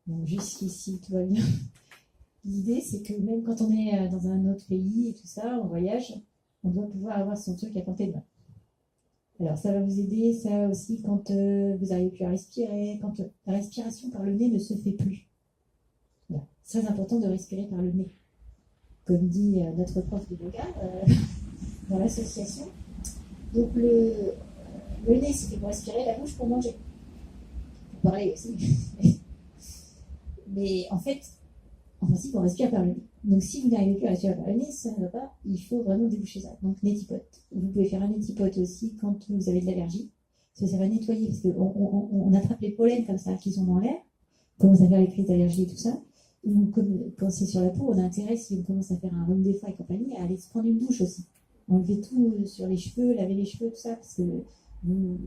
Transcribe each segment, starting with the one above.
Donc jusqu'ici, tout va bien. L'idée, c'est que même quand on est dans un autre pays et tout ça, on voyage, on doit pouvoir avoir son truc à portée de main. Alors ça va vous aider, ça aussi, quand vous n'arrivez plus à respirer, quand la respiration par le nez ne se fait plus. Voilà. C'est très important de respirer par le nez. Comme dit notre prof de yoga dans l'association. Donc le nez, c'était pour respirer, la bouche pour manger. Pour parler aussi. Mais en fait, en principe, on respire par le nez. Donc si vous n'arrivez plus à respirer par le nez, ça ne va pas, il faut vraiment déboucher ça. Donc netipote. Vous pouvez faire un netipote aussi quand vous avez de l'allergie. Parce que ça va nettoyer, parce qu'on attrape les pollens comme ça qui sont dans l'air, on commence à faire les crises d'allergie et tout ça. Ou comme, quand c'est sur la peau, on a intérêt, si on commence à faire un rhume des foies et compagnie, à aller se prendre une douche aussi. Enlever tout sur les cheveux, laver les cheveux, tout ça, parce que vous,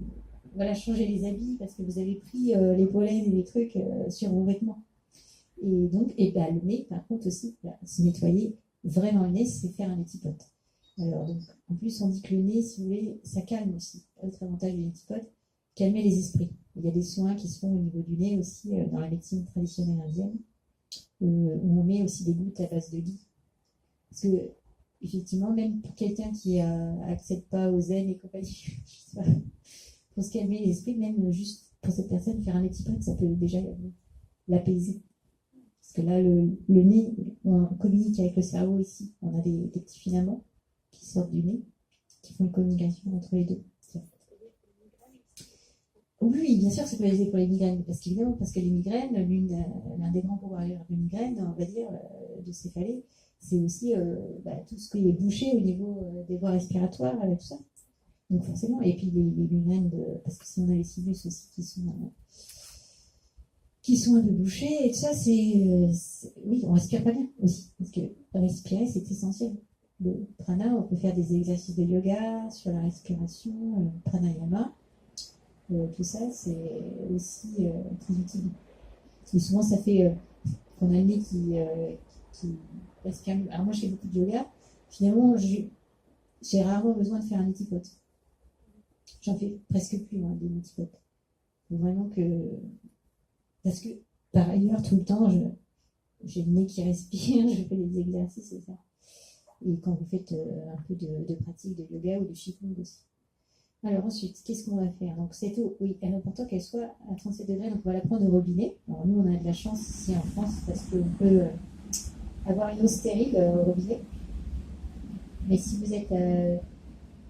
voilà, changer les habits, parce que vous avez pris les pollens et les trucs sur vos vêtements. Et donc, le nez, par contre aussi, se nettoyer vraiment le nez, c'est faire un étipote. Alors, donc, en plus, on dit que le nez, si vous voulez, ça calme aussi. Autre avantage du étipote, calmer les esprits. Il y a des soins qui se font au niveau du nez aussi dans la médecine traditionnelle indienne, où on met aussi des gouttes à base de ghee. Parce que, effectivement, même pour quelqu'un qui n'accède pas aux zen et compagnie, je sais pas, pour se calmer les esprits, même juste pour cette personne, faire un étipote, ça peut déjà l'apaiser. Parce que là, le nez, on communique avec le cerveau ici. On a des petits filaments qui sortent du nez, qui font une communication entre les deux. Oui, bien sûr, ça peut aider pour les migraines, parce qu'évidemment, parce que les migraines, l'un des grands pouvoirs de migraine, on va dire, de céphalée, c'est aussi tout ce qui est bouché au niveau des voies respiratoires, tout ça. Donc forcément, et puis les migraines, parce que si on a les sinus aussi qui sont un peu bouchés, et tout ça, oui, on respire pas bien aussi, parce que respirer, c'est essentiel. Le prana, on peut faire des exercices de yoga sur la respiration, pranayama, tout ça, c'est aussi très utile. Et souvent, ça fait qu'on a le nez qui respire mieux. Alors moi, je fais beaucoup de yoga, finalement, j'ai rarement besoin de faire un étipote. J'en fais presque plus, des étipotes. Faut vraiment que... Parce que, par ailleurs, tout le temps, j'ai le nez qui respire, je fais des exercices et ça. Et quand vous faites un peu de pratique de yoga ou de qigong aussi. Alors ensuite, qu'est-ce qu'on va faire? Donc cette eau, oui, elle est important qu'elle soit à 37 degrés, donc on va la prendre au robinet. Alors nous, on a de la chance ici en France parce qu'on peut avoir une eau stérile au robinet. Mais si vous êtes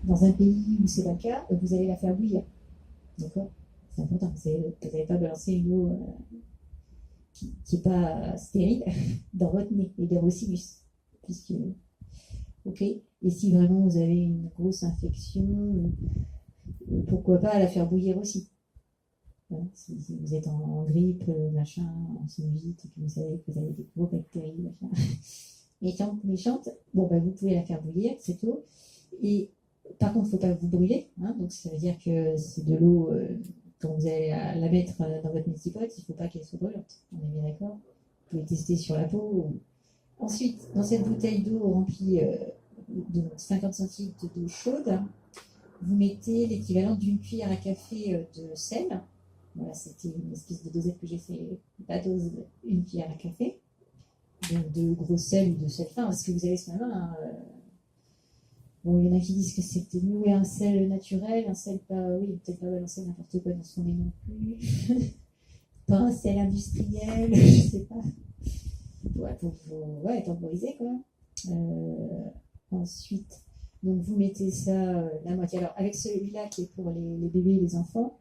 dans un pays où c'est pas le cas, vous allez la faire bouillir. D'accord? C'est important. Vous n'allez pas balancer une eau qui n'est pas stérile dans votre nez et dans vos sinus. Puisque, ok. Et si vraiment vous avez une grosse infection, pourquoi pas la faire bouillir aussi. Voilà. Si vous êtes en grippe, machin, en sinusite, et que vous savez que vous avez des gros bactéries, machin, méchantes, bon, vous pouvez la faire bouillir, cette eau. Et par contre, il ne faut pas vous brûler. Donc ça veut dire que c'est de l'eau, quand vous allez la mettre dans votre multipote, il ne faut pas qu'elle soit brûlante. On est bien d'accord? Vous pouvez tester sur la peau. Ensuite, dans cette bouteille d'eau remplie de 50 centilitres d'eau chaude, vous mettez l'équivalent d'une cuillère à café de sel. Voilà, c'était une espèce de dosette que j'ai fait, la dose, une cuillère à café. Donc de gros sel ou de sel fin, parce que vous avez ce main. Bon, il y en a qui disent que c'était mieux un sel naturel, un sel pas. Oui, peut-être pas balancer n'importe quoi dans son nez non plus. Pas un sel industriel, je sais pas. Ouais, pour temporiser quoi. Ensuite, donc vous mettez ça la moitié. Alors avec celui-là qui est pour les bébés et les enfants,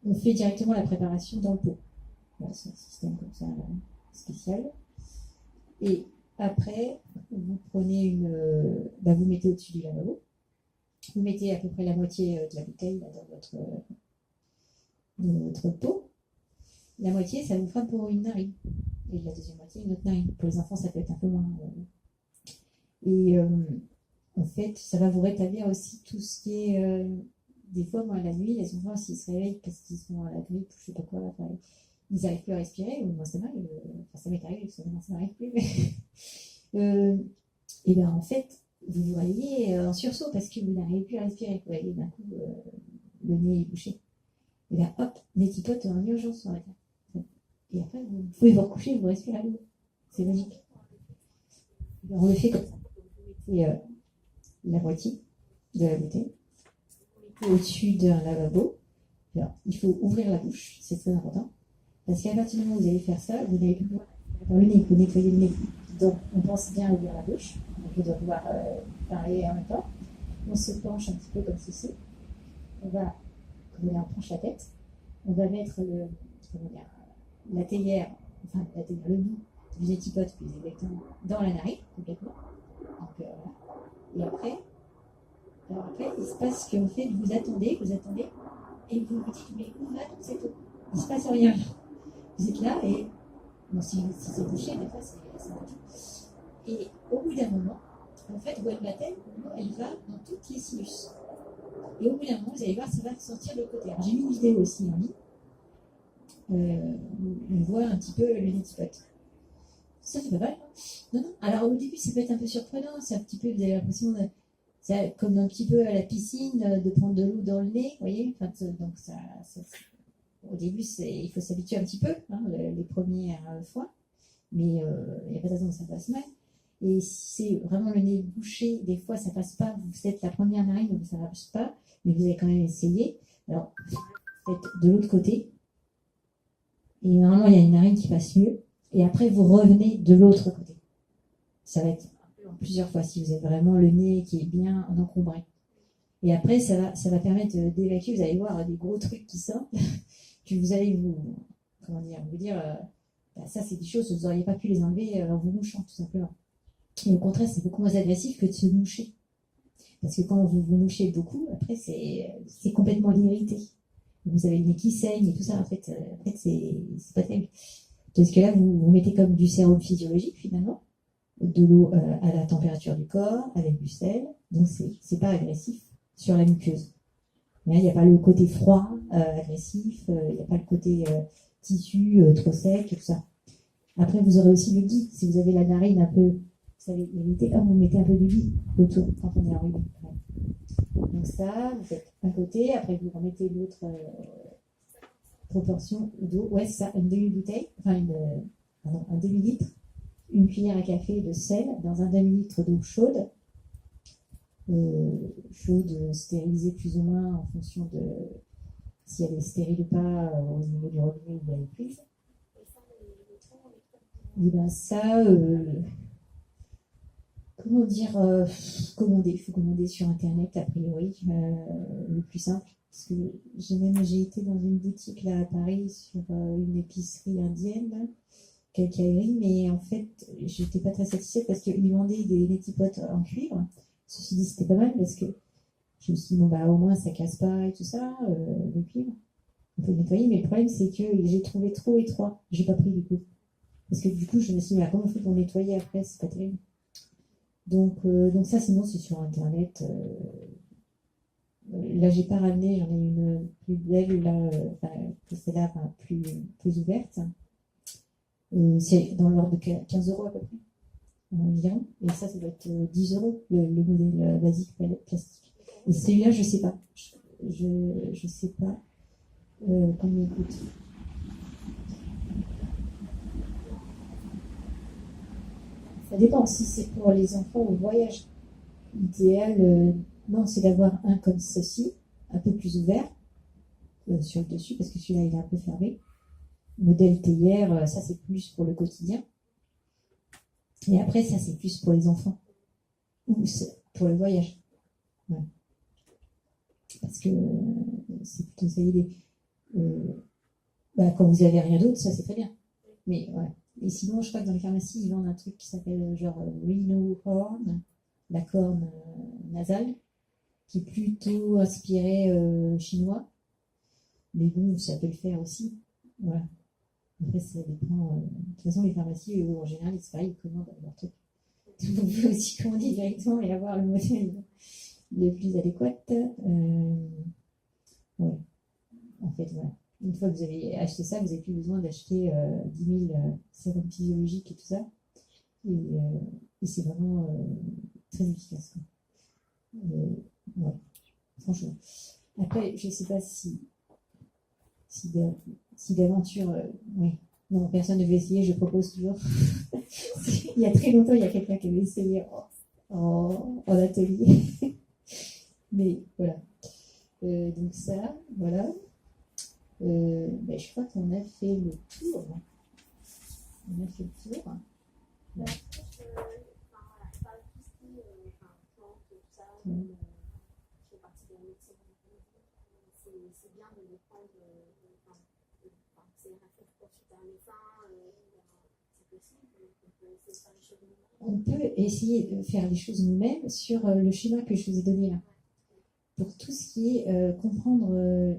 on fait directement la préparation dans le pot. Voilà, c'est un système comme ça spécial. Et après, vous prenez vous mettez au-dessus du lavabo. Vous mettez à peu près la moitié de la bouteille là, dans votre pot. La moitié, ça vous fera pour une narine. Et la deuxième moitié, une autre narine. Pour les enfants, ça peut être un peu moins. Et en fait, ça va vous rétablir aussi tout ce qui est. Des fois, moi, la nuit, les enfants, s'ils se réveillent parce qu'ils sont à la grippe, je sais pas quoi, ils n'arrivent plus à respirer, ou moi, ça m'arrive. Ça m'est arrivé, parce que maintenant, ça m'arrive plus. Mais, et bien, en fait, vous vous réveillez en sursaut parce que vous n'arrivez plus à respirer. Vous voyez, d'un coup, le nez est bouché. Et bien, hop, netipote en urgence, on va dire. Et après, vous pouvez vous recoucher et vous respirez à nouveau. C'est logique. Alors, on le fait comme ça. Et la moitié de la bouteille au-dessus d'un lavabo. Alors, il faut ouvrir la bouche, c'est très important. Parce qu'à partir du moment où vous allez faire ça, vous n'avez plus dans le nez, vous nettoyez le nez. Donc, on pense bien ouvrir la bouche. Donc, vous devez pouvoir parler en même temps. On se penche un petit peu comme ceci. On va, comme on penche la tête, on va mettre la théière, le bout du netipote plus exactement, dans la narine, complètement. Donc, voilà. Et après, il se passe qu'en fait, vous attendez, et vous vous dites, mais où va toute cette eau? Il ne se passe rien. Vous êtes là, et bon, si c'est bouché, des fois, c'est bon. Et au bout d'un moment, en fait, où elle va-t-elle? Elle va dans toutes les sinus. Et au bout d'un moment, vous allez voir, ça va sortir de l'autre côté. Alors, j'ai mis une vidéo aussi en ligne. On voit un petit peu le netipote. Ça fait pas mal. Non, non. Alors, au début, ça peut être un peu surprenant. C'est un petit peu, vous avez l'impression c'est comme un petit peu à la piscine, de prendre de l'eau dans le nez, vous voyez. Enfin, donc au début, il faut s'habituer un petit peu, hein, les premières fois, mais il n'y a pas de raison que ça passe mal. Et si c'est vraiment le nez bouché, des fois ça passe pas. Vous êtes la première narine, donc ça ne passe pas, mais vous avez quand même essayé. Alors, faites de l'autre côté, et normalement il y a une narine qui passe mieux, et après vous revenez de l'autre côté. Ça va être en plusieurs fois si vous avez vraiment le nez qui est bien encombré. Et après, ça va permettre d'évacuer. Vous allez voir des gros trucs qui sortent. Que vous allez vous dire, bah, ça, c'est des choses que vous n'auriez pas pu les enlever en vous mouchant, tout simplement. Et au contraire, c'est beaucoup moins agressif que de se moucher. Parce que quand vous vous mouchez beaucoup, après, c'est complètement irrité. Vous avez le nez qui saigne et tout ça. En fait c'est pas terrible. Parce que là, vous mettez comme du sérum physiologique, finalement, de l'eau à la température du corps, avec du sel. Donc, c'est pas agressif sur la muqueuse. Il n'y a pas le côté froid, agressif, il n'y a pas le côté tissu trop sec et tout ça. Après, vous aurez aussi le gui. Si vous avez la narine un peu, vous savez, irritée, vous mettez un peu de gui autour quand on est enrhumé. Ouais. Donc ça, vous faites un côté, après vous remettez l'autre proportion d'eau. Ouais, c'est ça, une demi-bouteille, un demi-litre, une cuillère à café de sel dans un demi-litre d'eau chaude. Chaude, stérilisée plus ou moins en fonction de si elle est stérile ou pas au niveau du robinet ou de la prise. Et bien ça, comment dire, commander. Il faut commander sur Internet, a priori, le plus simple. Parce que j'ai été dans une boutique là à Paris sur une épicerie indienne, quincaillerie, mais en fait, j'étais pas très satisfaite parce qu'ils vendaient des netipotes en cuivre. Ceci dit, c'était pas mal parce que je me suis dit, bon, bah, au moins, ça casse pas et tout ça, le cuivre. On peut le nettoyer, mais le problème, c'est que j'ai trouvé trop étroit. J'ai pas pris du coup. Parce que du coup, je me suis dit, comment on fait pour nettoyer après? C'est pas terrible. Donc ça, sinon, c'est sur Internet. Là, j'ai pas ramené, j'en ai une plus belle, là, c'est là, plus ouverte. C'est dans l'ordre de 15 euros à peu près, environ. Et ça doit être 10 euros, le modèle basique plastique. Et celui-là, je sais pas. Je sais pas combien il coûte. Ça dépend. Si c'est pour les enfants au voyage, l'idéal, non, c'est d'avoir un comme ceci, un peu plus ouvert sur le dessus, parce que celui-là, il est un peu fermé. Modèle théière, ça, c'est plus pour le quotidien. Et après, ça, c'est plus pour les enfants. Ou pour le voyage. Ouais. Parce que c'est plutôt ça l'idée. Quand vous avez rien d'autre, ça, c'est très bien. Mais ouais. Et sinon, je crois que dans les pharmacies, ils vendent un truc qui s'appelle genre Rhino Horn, la corne nasale, qui est plutôt inspiré chinois. Mais bon, ça peut le faire aussi. Voilà. Après, ça dépend. De toute façon, les pharmacies, en général, c'est pareil, ils commandent leur truc. Vous pouvez aussi commander directement et avoir le modèle le plus adéquat. Ouais. En fait, voilà. Une fois que vous avez acheté ça, vous n'avez plus besoin d'acheter 10 000 sérums physiologiques et tout ça. Et c'est vraiment très efficace. Ouais, franchement. Après, je ne sais pas si d'aventure, oui, Non, personne ne veut essayer, je propose toujours. Il y a très longtemps, il y a quelqu'un qui avait essayé en atelier. Mais voilà. Donc ça, voilà. Je crois qu'on a fait le tour. On a fait le tour. Bah, je pense que, par tout ce qui est plantes, tout ça, je fais partie de la médecine. C'est bien de les prendre, c'est pour consulter un médecin, c'est possible, on peut essayer de faire les choses nous-mêmes. On peut essayer de faire les choses nous-mêmes sur le schéma que je vous ai donné là. Pour tout ce qui est comprendre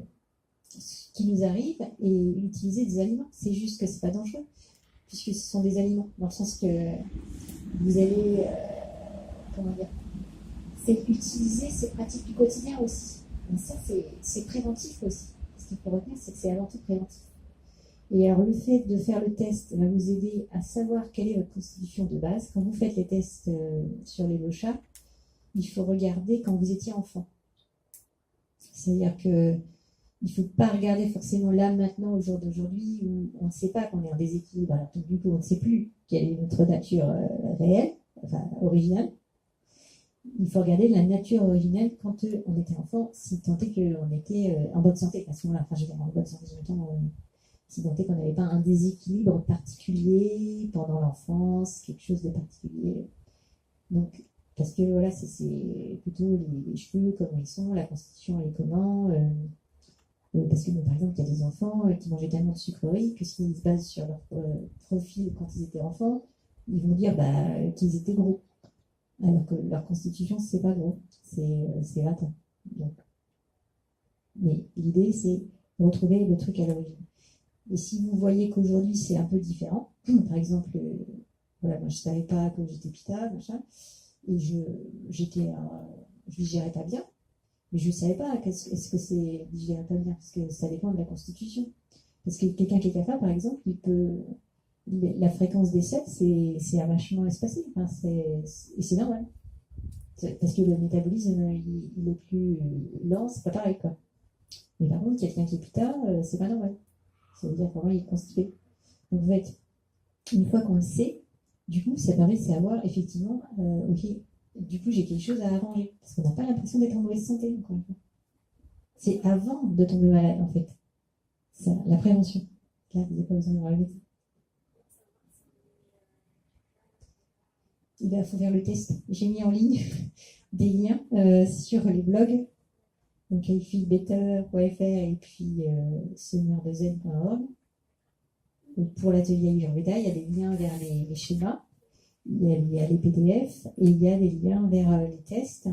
ce qui nous arrive et utiliser des aliments. C'est juste que c'est pas dangereux, puisque ce sont des aliments, dans le sens que vous allez, comment dire, c'est utiliser ces pratiques du quotidien aussi. Et ça, c'est préventif aussi. Ce qu'il faut retenir, c'est que c'est avant tout préventif. Et alors, le fait de faire le test va vous aider à savoir quelle est votre constitution de base. Quand vous faites les tests sur les lochas, il faut regarder quand vous étiez enfant. C'est-à-dire que il ne faut pas regarder forcément là, maintenant, au jour d'aujourd'hui, où on ne sait pas qu'on est en déséquilibre. Alors, du coup, on ne sait plus quelle est notre nature réelle, enfin originale. Il faut regarder la nature originelle quand on était enfant, si tant est qu'on était en bonne santé à ce moment-là. Enfin, je veux dire, en bonne santé, si tant est qu'on n'avait pas un déséquilibre particulier pendant l'enfance, quelque chose de particulier. Donc, parce que voilà, c'est plutôt les cheveux, comment ils sont, la constitution, elle est comment. Parce que, par exemple, il y a des enfants qui mangeaient tellement de sucreries que s'ils se basent sur leur profil quand ils étaient enfants, ils vont dire qu'ils étaient gros. Alors que leur constitution, c'est pas gros, c'est latin. Donc, mais l'idée, c'est de retrouver le truc à l'origine. Et si vous voyez qu'aujourd'hui, c'est un peu différent, par exemple, voilà, moi, je savais pas que j'étais pita, machin, et je digérais pas bien, mais je savais pas est-ce que c'est digérer pas bien, parce que ça dépend de la constitution. Parce que quelqu'un qui est cafard, par exemple, la fréquence des selles, c'est vachement espacé, enfin, et c'est normal. Parce que le métabolisme, il est plus lent, c'est pas pareil, quoi. Mais par contre, quelqu'un qui est pita, c'est pas normal. Ça veut dire qu'en vrai, il est constipé. Donc, en fait, une fois qu'on le sait, du coup, ça permet de savoir, effectivement, ok, du coup, j'ai quelque chose à arranger. Parce qu'on n'a pas l'impression d'être en mauvaise santé, encore une fois. C'est avant de tomber malade, en fait. Ça, la prévention. Là, vous n'avez pas besoin de relever. Il faut faire le test. J'ai mis en ligne des liens sur les blogs, donc ifeelbetter.fr et puis semeurdezen.org. Pour l'atelier Ayurveda, il y a des liens vers les schémas, il y a les PDF et il y a des liens vers les tests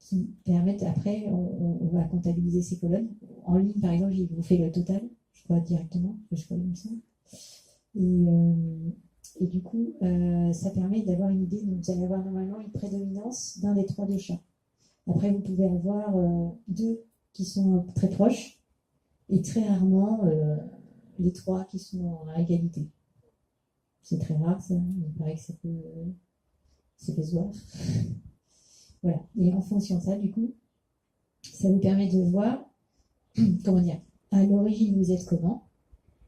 qui permettent, après, on va comptabiliser ces colonnes. En ligne, par exemple, il vous fait le total, je crois directement, je crois, il me semble. Et du coup, ça permet d'avoir une idée. Donc, vous allez avoir normalement une prédominance d'un des 3 doshas. Après, vous pouvez avoir 2 qui sont très proches et très rarement les 3 qui sont à égalité. C'est très rare, ça. Il paraît que ça peut se voir. Voilà. Et en fonction de ça, du coup, ça vous permet de voir, comment dire, à l'origine, vous êtes comment.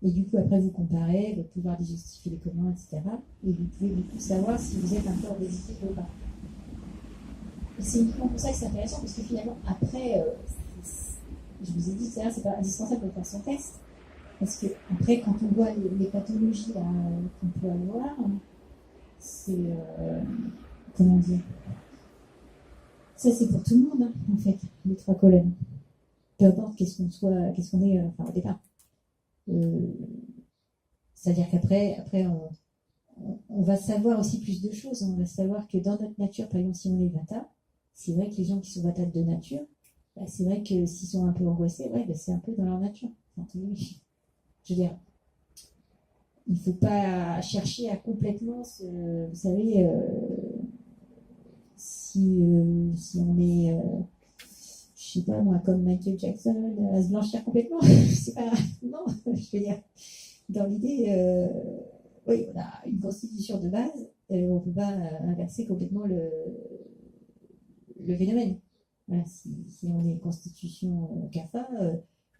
Et du coup, après, vous comparez votre pouvoir de justifier les communs, etc. Et vous pouvez du coup savoir si vous êtes un peu en déséquilibre ou pas. Et c'est uniquement pour ça que c'est intéressant, parce que finalement, après, je vous ai dit, c'est pas indispensable de faire son test. Parce que après, quand on voit les pathologies qu'on peut avoir, c'est comment dire, ça c'est pour tout le monde, hein, en fait, les 3 colonnes. Peu importe qu'est-ce qu'on est, au départ. C'est-à-dire qu'après, on va savoir aussi plus de choses. On va savoir que dans notre nature, par exemple, si on est Vata, c'est vrai que les gens qui sont Vata de nature, c'est vrai que s'ils sont un peu angoissés, c'est un peu dans leur nature. Enfin, je veux dire, il ne faut pas chercher à complètement vous savez, si on est, je sais pas moi, comme Michael Jackson, à se blanchir complètement, c'est pas, non, je veux dire, dans l'idée, oui, on a une constitution de base, on ne peut pas inverser complètement le phénomène. Voilà, si on est constitution CAFA,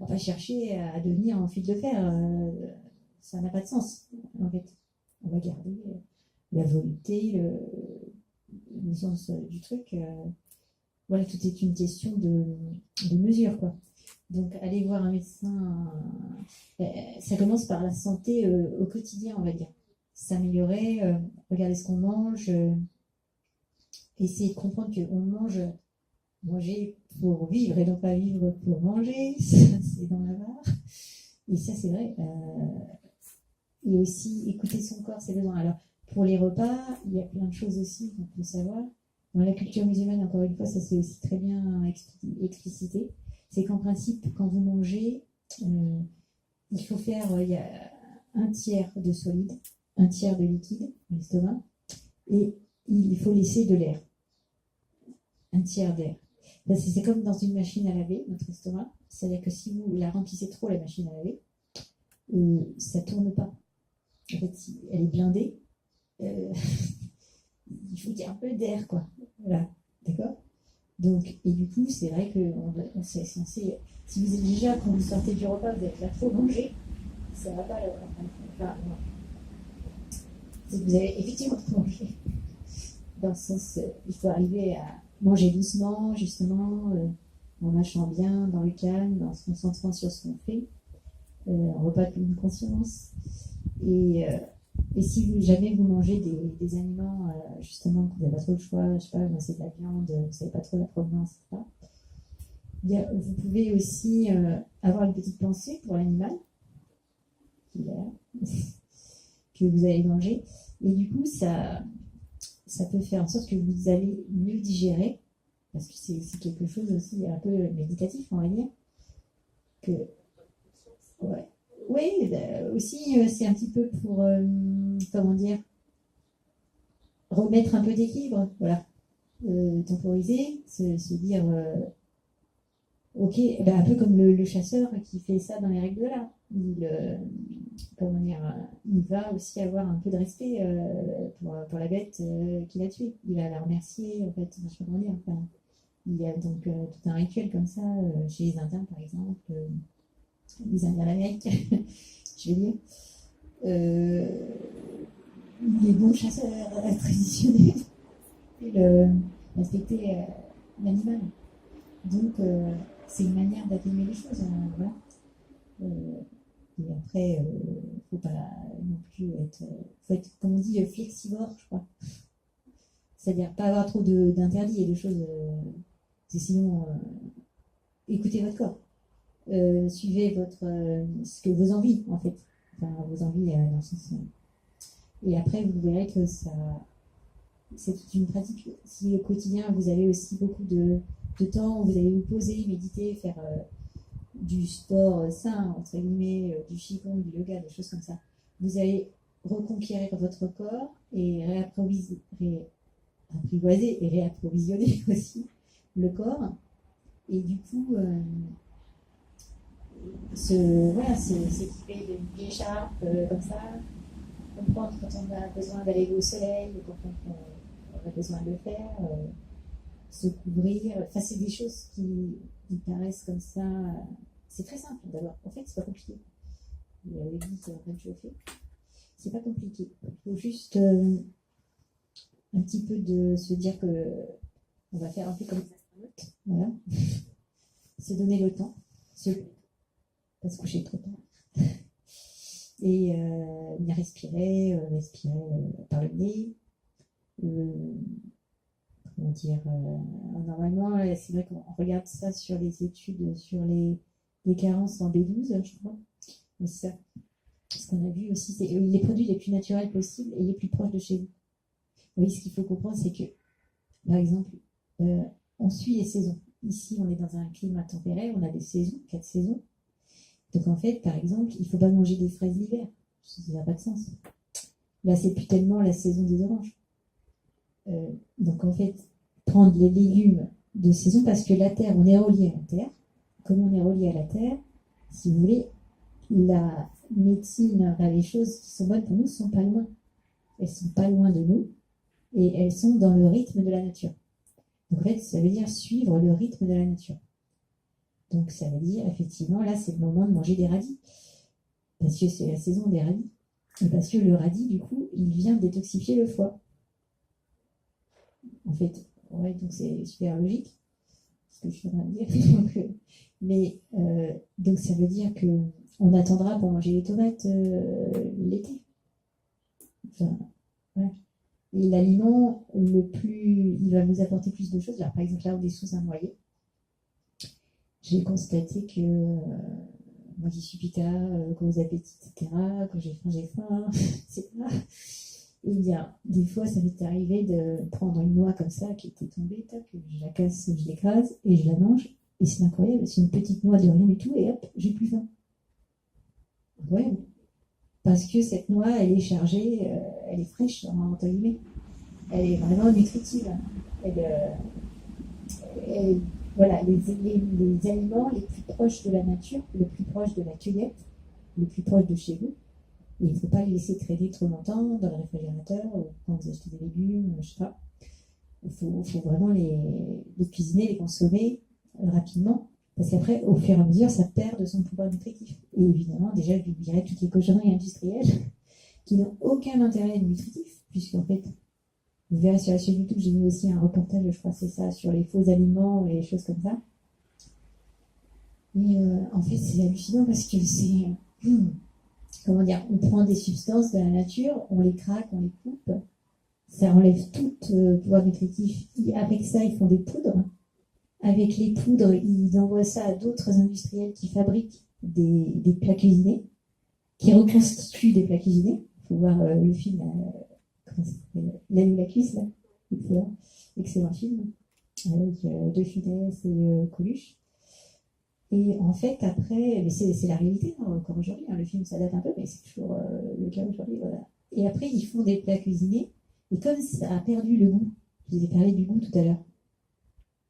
on va pas chercher à devenir en fil de fer. ça n'a pas de sens, en fait. On va garder la volonté, le sens du truc. Voilà, tout est une question de mesure, quoi. Donc, aller voir un médecin, ça commence par la santé au quotidien, on va dire. S'améliorer, regarder ce qu'on mange, essayer de comprendre qu'on manger pour vivre et non pas vivre pour manger, ça, c'est dans la barre. Et ça, c'est vrai. Et aussi écouter son corps, ses besoins. Alors, pour les repas, il y a plein de choses aussi qu'on peut savoir. Dans la culture musulmane, encore une fois, ça c'est aussi très bien explicité. C'est qu'en principe, quand vous mangez, il faut faire il y a un tiers de solide, un tiers de liquide dans l'estomac, et il faut laisser de l'air. Un tiers d'air. C'est comme dans une machine à laver, notre estomac. C'est-à-dire que si vous la remplissez trop, la machine à laver, ça ne tourne pas. En fait, si elle est blindée, il faut qu'il y ait un peu d'air, quoi. Voilà, d'accord. Donc, et du coup, c'est vrai que c'est censé. Si vous êtes déjà, quand vous sortez du repas, vous avez déjà trop mangé, ça ne va pas. Enfin, non. Si vous avez effectivement trop mangé, dans le sens, il faut arriver à manger doucement, justement, en mâchant bien, dans le calme, en se concentrant sur ce qu'on fait, en repas de pleine conscience. Et si jamais vous mangez des aliments, justement, que vous n'avez pas trop le choix, je sais pas, c'est de la viande, vous ne savez pas trop la provenance, etc., vous pouvez aussi avoir une petite pensée pour l'animal que vous allez manger. Et du coup, ça peut faire en sorte que vous allez mieux digérer, parce que c'est quelque chose aussi un peu méditatif, on va dire. Ouais. Oui, aussi, c'est un petit peu pour, comment dire, remettre un peu d'équilibre, voilà. Temporiser, se dire, ok, un peu comme le chasseur qui fait ça dans les règles de l'art. Comment dire, il va aussi avoir un peu de respect pour la bête qu'il a tuée. Il va la remercier, en fait, je sais pas comment dire. Enfin, il y a donc tout un rituel comme ça, chez les Indiens, par exemple, les Indiens d'Amérique, je vais dire. Les bons chasseurs traditionnels respecter l'animal. Donc, c'est une manière d'atténuer les choses. Voilà. Et après, faut pas non plus faut être, comme on dit, flexivore, je crois. C'est-à-dire pas avoir trop d'interdits et de choses. Sinon, écoutez votre corps. Suivez ce que vos envies, en fait. Enfin, vos envies dans ce sens. Et après, vous verrez que c'est toute une pratique. Si au quotidien, vous avez aussi beaucoup de temps où vous allez vous poser, méditer, faire du sport sain, entre guillemets, du qigong, du yoga, des choses comme ça, vous allez reconquérir votre corps et réapprivoiser et réapprovisionner aussi le corps. Et du coup, s'équiper d'une vieille écharpe comme ça, comprendre quand on a besoin d'aller au soleil, quand on a besoin de le faire, se couvrir. Enfin, c'est des choses qui paraissent comme ça. C'est très simple d'abord. En fait, c'est pas compliqué. Il avait dit qu'il aurait déjà fait. C'est pas compliqué. Il faut juste un petit peu de se dire que on va faire un peu comme les astronautes. Voilà. Se donner le temps. Pas se coucher trop tard. Et bien respirer par le nez. Comment dire, normalement, c'est vrai qu'on regarde ça sur les études, sur les carences en B12, je crois. Mais ça, ce qu'on a vu aussi, c'est les produits les plus naturels possibles et les plus proches de chez vous. Oui, ce qu'il faut comprendre, c'est que, par exemple, on suit les saisons. Ici, on est dans un climat tempéré, on a des saisons, 4 saisons. Donc en fait, par exemple, il ne faut pas manger des fraises l'hiver. Ça n'a pas de sens. Là, c'est plus tellement la saison des oranges. Donc en fait, prendre les légumes de saison, parce que la terre, on est relié à la terre. Comme on est relié à la terre, si vous voulez, la médecine, enfin, les choses qui sont bonnes pour nous ne sont pas loin. Elles ne sont pas loin de nous et elles sont dans le rythme de la nature. Donc en fait, ça veut dire suivre le rythme de la nature. Donc ça veut dire, effectivement, là, c'est le moment de manger des radis. parce que c'est la saison des radis. Et parce que le radis, du coup, il vient détoxifier le foie. En fait, ouais, donc c'est super logique, ce que je suis en train de dire. Donc ça veut dire que on attendra pour manger les tomates l'été. Enfin, ouais. Et l'aliment il va vous apporter plus de choses. Alors, par exemple, là, on est sous un noyer. J'ai constaté que moi qui suis pita, gros appétit, etc., quand j'ai faim, etc. Et bien, des fois, ça m'est arrivé de prendre une noix comme ça qui était tombée, tac, je la casse, je l'écrase et je la mange. Et c'est incroyable, c'est une petite noix de rien du tout et hop, j'ai plus faim. Ouais, parce que cette noix, elle est chargée, elle est fraîche, entre guillemets. Elle est vraiment nutritive. Elle, elle- voilà, les aliments les plus proches de la nature, le plus proche de la cueillette, le plus proche de chez vous. Et il ne faut pas les laisser traîner trop longtemps dans le réfrigérateur ou quand vous achetez des légumes, je sais pas. Il faut vraiment les cuisiner, les consommer rapidement. Parce qu'après, au fur et à mesure, ça perd de son pouvoir nutritif. Et évidemment, déjà, je vous dirais toutes les cochonneries industrielles qui n'ont aucun intérêt nutritif, puisqu'en fait, vous verrez sur la chaîne YouTube, j'ai mis aussi un reportage, je crois, c'est ça, sur les faux aliments et les choses comme ça. Mais en fait, c'est hallucinant parce que c'est. Comment dire, on prend des substances de la nature, on les craque, on les coupe, ça enlève tout pouvoir nutritif. Avec ça, ils font des poudres. Avec les poudres, ils envoient ça à d'autres industriels qui fabriquent des plats cuisinés, qui reconstituent des plats cuisinés. Il faut voir le film, comment ça s'appelle, L'aile ou la cuisse, là. Excellent, excellent film, avec De Funès et Coluche. Et en fait, après, mais c'est la réalité encore aujourd'hui. Le film, ça date un peu, mais c'est toujours le cas aujourd'hui. Voilà. Et après, ils font des plats cuisinés. Et comme ça a perdu le goût, je vous ai parlé du goût tout à l'heure,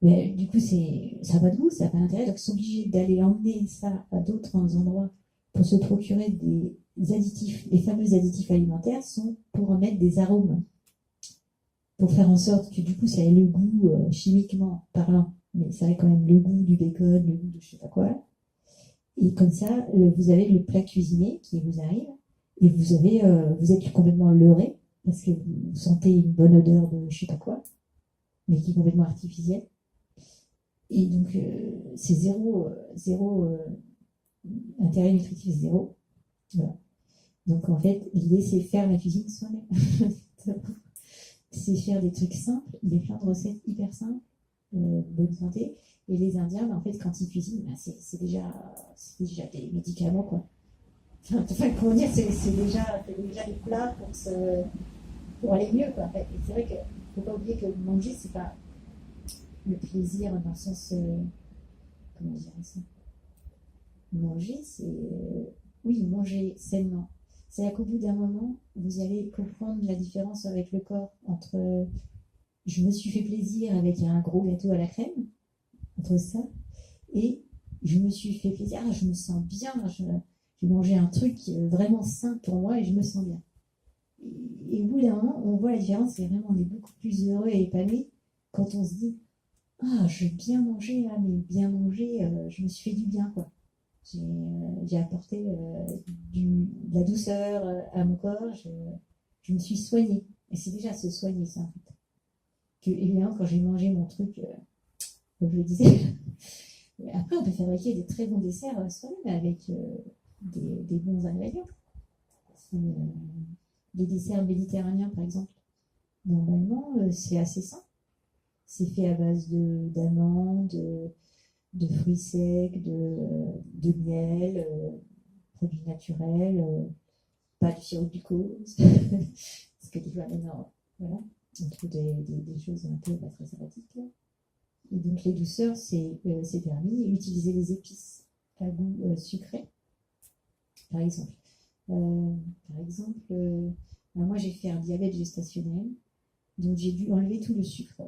mais du coup, ça n'a pas de goût, ça n'a pas d'intérêt. Donc, ils sont obligés d'aller emmener ça à d'autres endroits pour se procurer des additifs. Les fameux additifs alimentaires sont pour remettre des arômes, pour faire en sorte que du coup, ça ait le goût chimiquement parlant. Mais ça a quand même le goût du bacon, le goût de je sais pas quoi. Et comme ça, vous avez le plat cuisiné qui vous arrive et vous êtes complètement leurré parce que vous sentez une bonne odeur de je sais pas quoi, mais qui est complètement artificielle. Et donc, c'est zéro intérêt nutritif, zéro. Voilà. Donc, en fait, l'idée, c'est faire la cuisine soi-même. C'est faire des trucs simples, il y a plein de recettes hyper simples, bonne santé. Et les Indiens, en fait, quand ils cuisinent, c'est déjà des médicaments, quoi. Enfin, comment dire, c'est déjà des plats pour aller mieux, quoi. Et c'est vrai qu'il ne faut pas oublier que manger, c'est pas le plaisir dans le sens. Comment dire ça? Manger, oui, manger sainement. C'est-à-dire qu'au bout d'un moment, vous allez comprendre la différence avec le corps entre je me suis fait plaisir avec un gros gâteau à la crème, entre ça, et je me suis fait plaisir, je me sens bien, j'ai mangé un truc vraiment sain pour moi et je me sens bien. Et au bout d'un moment, on voit la différence, c'est vraiment, on est beaucoup plus heureux et épanoui quand on se dit j'ai bien mangé là, mais bien mangé, je me suis fait du bien, quoi. J'ai apporté de la douceur à mon corps, je me suis soignée. Et c'est déjà se soigner, ça, en fait. Que, évidemment, quand j'ai mangé mon truc, comme je le disais, après, on peut fabriquer des très bons desserts soi-même avec des bons ingrédients. Les desserts méditerranéens, par exemple, normalement, c'est assez simple. C'est fait à base d'amandes, de fruits secs, de miel, produits naturels, pas de sirop de glucose. Parce que des fois, maintenant, voilà, on trouve des choses un peu pas très sympathiques. Et donc, les douceurs, c'est permis. Utiliser des épices à goût sucré, par exemple. Alors moi, j'ai fait un diabète gestationnel. Donc, j'ai dû enlever tout le sucre.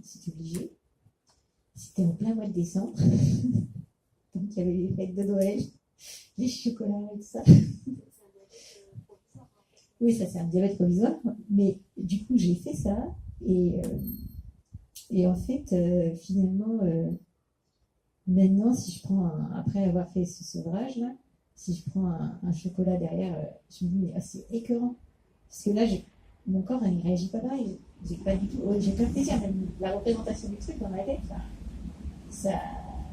C'est obligé. C'était en plein mois de décembre. Donc, il y avait les fêtes de Noël, les chocolats et tout ça. Oui, ça, c'est un diabète provisoire. Mais du coup, j'ai fait ça. Et en fait, finalement, maintenant, si je prends après avoir fait ce sevrage-là, Si je prends un chocolat derrière, je me dis, mais c'est écœurant. Parce que là, mon corps, il ne réagit pas pareil. J'ai pas du tout, j'ai plein de plaisir. Même la représentation du truc dans ma tête, ça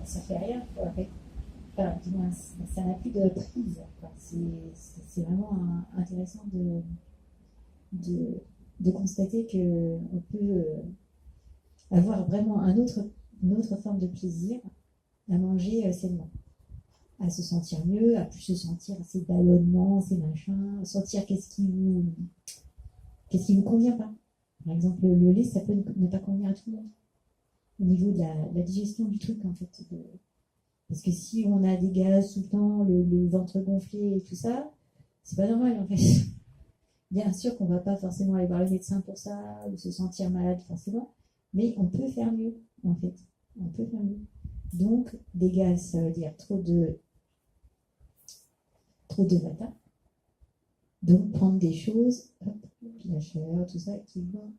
fait rien. Quoi, en fait. Enfin, du moins, ça n'a plus de prise. C'est vraiment intéressant de constater qu'on peut avoir vraiment une autre forme de plaisir à manger sainement, à se sentir mieux, à plus se sentir ces ballonnements, ces machins, sentir qu'est-ce qui vous convient pas. Par exemple, le lait, ça peut ne pas convenir à tout le monde. Au niveau de la digestion du truc, en fait. Parce que si on a des gaz tout le temps, le ventre gonflé et tout ça, c'est pas normal, en fait. Bien sûr qu'on va pas forcément aller voir le médecin pour ça, ou se sentir malade forcément, mais on peut faire mieux, en fait. On peut faire mieux. Donc, des gaz, ça veut dire trop de vata. Donc, prendre des choses, hop, la chaleur, tout ça, qui vont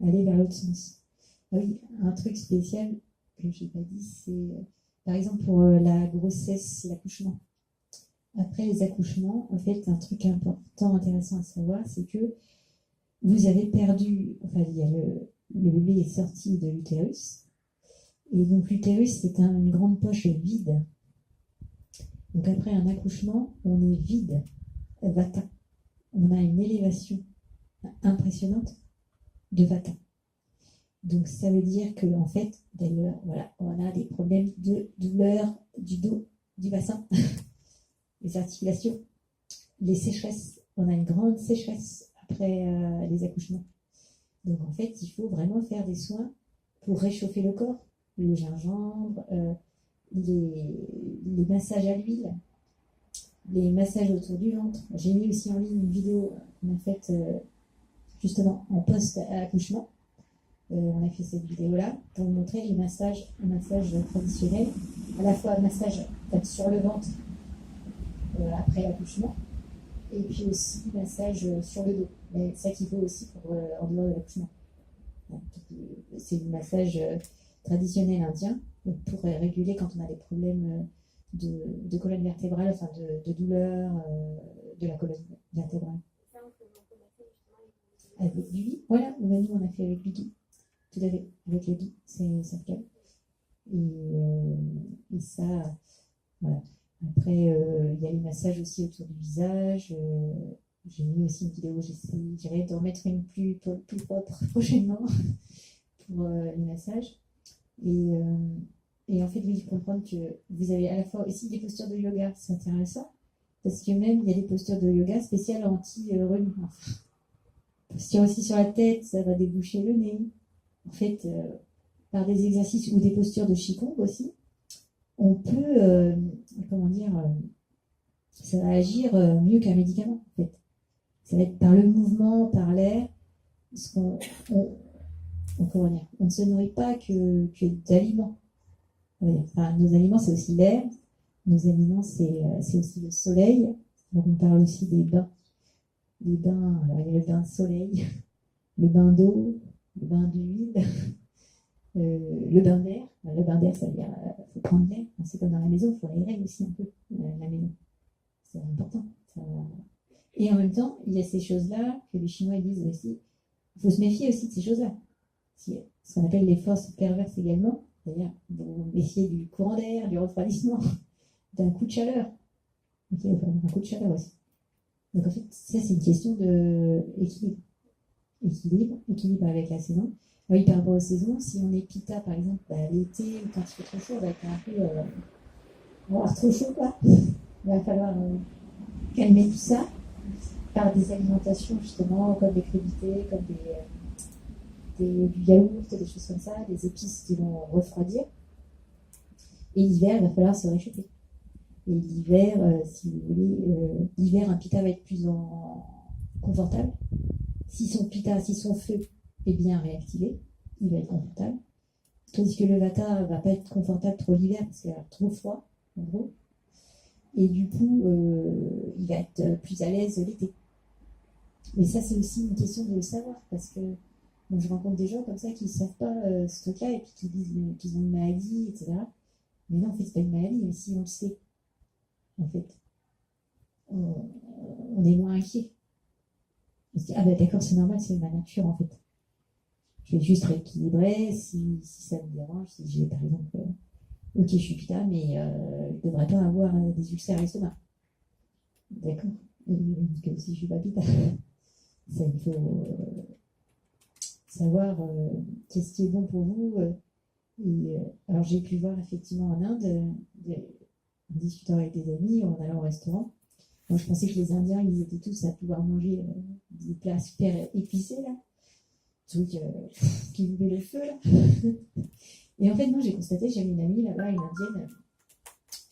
aller vers l'autre sens. Ah oui, un truc spécial que je n'ai pas dit, c'est par exemple pour la grossesse et l'accouchement. Après les accouchements, en fait, un truc important, intéressant à savoir, c'est que vous avez perdu, enfin, il y a le bébé est sorti de l'utérus, et donc l'utérus, c'est une grande poche vide. Donc après un accouchement, on est vide, vata. On a une élévation impressionnante de vata. Donc ça veut dire que en fait, d'ailleurs, voilà, on a des problèmes de douleur du dos, du bassin, les articulations, les sécheresses. On a une grande sécheresse après les accouchements. Donc en fait, il faut vraiment faire des soins pour réchauffer le corps, le gingembre, les massages à l'huile, les massages autour du ventre. J'ai mis aussi en ligne une vidéo qu'on a faite justement en post-accouchement. On a fait cette vidéo-là pour vous montrer un massage traditionnel, à la fois un massage sur le ventre après l'accouchement, et puis aussi massage sur le dos. Mais ça qu'il faut aussi pour en dehors de l'accouchement. C'est du massage traditionnel indien pour réguler quand on a des problèmes de colonne vertébrale, enfin de douleur de la colonne vertébrale. Avec du lit, voilà, nous on a fait avec du lit. Tout à fait, avec le lit, ça calme. Et ça, voilà. Après, il y a les massages aussi autour du visage. J'ai mis aussi une vidéo, j'essaierai de remettre une plus propre prochainement pour les massages. Et en fait, oui, comprendre que vous avez à la fois aussi des postures de yoga, c'est intéressant, parce que même il y a des postures de yoga spéciales anti-rhume. Posture aussi sur la tête, ça va déboucher le nez. En fait, par des exercices ou des postures de Qigong aussi, on peut, ça va agir mieux qu'un médicament, en fait. Ça va être par le mouvement, par l'air, parce on ne se nourrit pas que d'aliments. Enfin, nos aliments, c'est aussi l'air. Nos aliments, c'est aussi le soleil. Donc, on parle aussi des bains. Les bains, alors il y a le bain de soleil, le bain d'eau, le bain d'huile, le bain d'air. Le bain d'air, ça veut dire qu'il faut prendre l'air. C'est comme dans la maison, il faut aérer aussi un peu la maison. C'est important. Et en même temps, il y a ces choses-là que les Chinois disent aussi. Il faut se méfier aussi de ces choses-là. Ce qu'on appelle les forces perverses également. C'est-à-dire, vous méfiez du courant d'air, du refroidissement, d'un coup de chaleur. Ok, un coup de chaleur aussi. Donc en fait, ça c'est une question d'équilibre. Équilibre avec la saison. Oui, par rapport aux saisons, si on est pitta par exemple, l'été ou quand il fait trop chaud, on va être un peu. On va avoir trop chaud quoi. Il va falloir calmer tout ça par des alimentations justement, comme des crudités, comme du yaourt, des choses comme ça, des épices qui vont refroidir. Et l'hiver, il va falloir se réchauffer. Et l'hiver, si vous voulez, l'hiver, un pitta va être plus confortable. Si son feu est bien réactivé, il va être confortable. Tandis que le vata ne va pas être confortable trop l'hiver parce qu'il va être trop froid, en gros. Et du coup, il va être plus à l'aise l'été. Mais ça, c'est aussi une question de le savoir parce que je rencontre des gens comme ça qui ne savent pas ce truc-là et puis qui disent qu'ils ont une maladie, etc. Mais non, en fait, c'est pas une maladie, mais si on le sait, en fait. on est moins inquiet. On se dit, ah ben d'accord, c'est normal, c'est ma nature en fait. Je vais juste rééquilibrer si ça me dérange, si j'ai par exemple, ok, je suis pita, mais je ne devrais pas avoir des ulcères à l'estomac. D'accord. Parce que si je suis pas pita, ça, il faut savoir qu'est-ce qui est bon pour vous. Alors j'ai pu voir effectivement en Inde, en discutant avec des amis, en allant au restaurant. Moi, je pensais que les Indiens, ils étaient tous à pouvoir manger des plats super épicés, là. Truc qui buvait le feu, là. Et en fait, moi, j'ai constaté, j'avais une amie là-bas, une Indienne,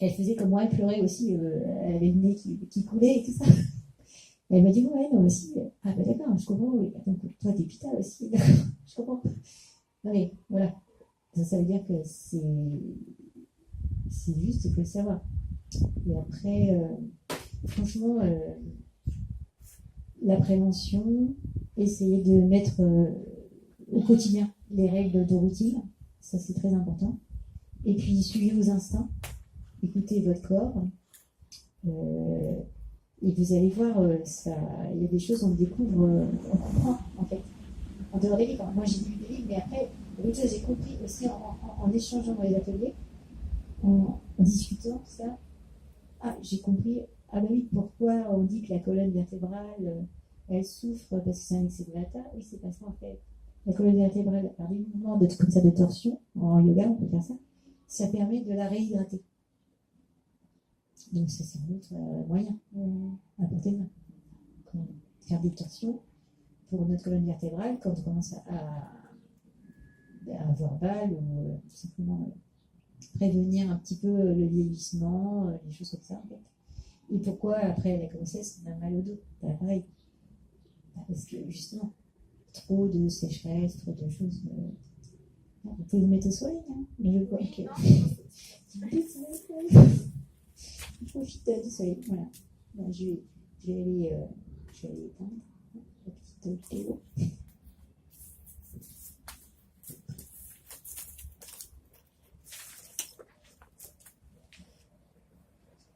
elle faisait comme moi, elle pleurait aussi, elle avait le nez qui coulait et tout ça. Et elle m'a dit, ouais, non, aussi. Ah, bah d'accord, je comprends, oui. Donc, toi, t'es pita aussi, d'accord, je comprends. Non, mais voilà. Ça veut dire que c'est juste, il faut le savoir. Et après, franchement, la prévention, essayer de mettre au quotidien les règles de routine, ça c'est très important. Et puis, suivez vos instincts, écoutez votre corps. Et vous allez voir, il y a des choses, on découvre, on comprend en fait. En dehors des livres. Moi j'ai lu des livres, mais après, l'autre chose, j'ai compris aussi en échangeant dans les ateliers, en discutant, ça. Ah, j'ai compris. Ah bah oui, pourquoi on dit que la colonne vertébrale, elle souffre parce que c'est un excès de vata. Oui, c'est parce qu'en fait, la colonne vertébrale, par des mouvements comme ça de torsion, en yoga, on peut faire ça, ça permet de la réhydrater. Donc ça, c'est un autre moyen à portée de main. Faire des torsions pour notre colonne vertébrale quand on commence à avoir mal ou tout simplement prévenir un petit peu le vieillissement, les choses comme ça en fait. Et pourquoi après la grossesse on a mal au dos? Pareil. Parce que justement, trop de sécheresse, trop de choses. Vous pouvez vous mettre au soleil, hein, mais je vois que. Profite du soleil. Voilà. Bon, je vais aller éteindre la petite vidéo.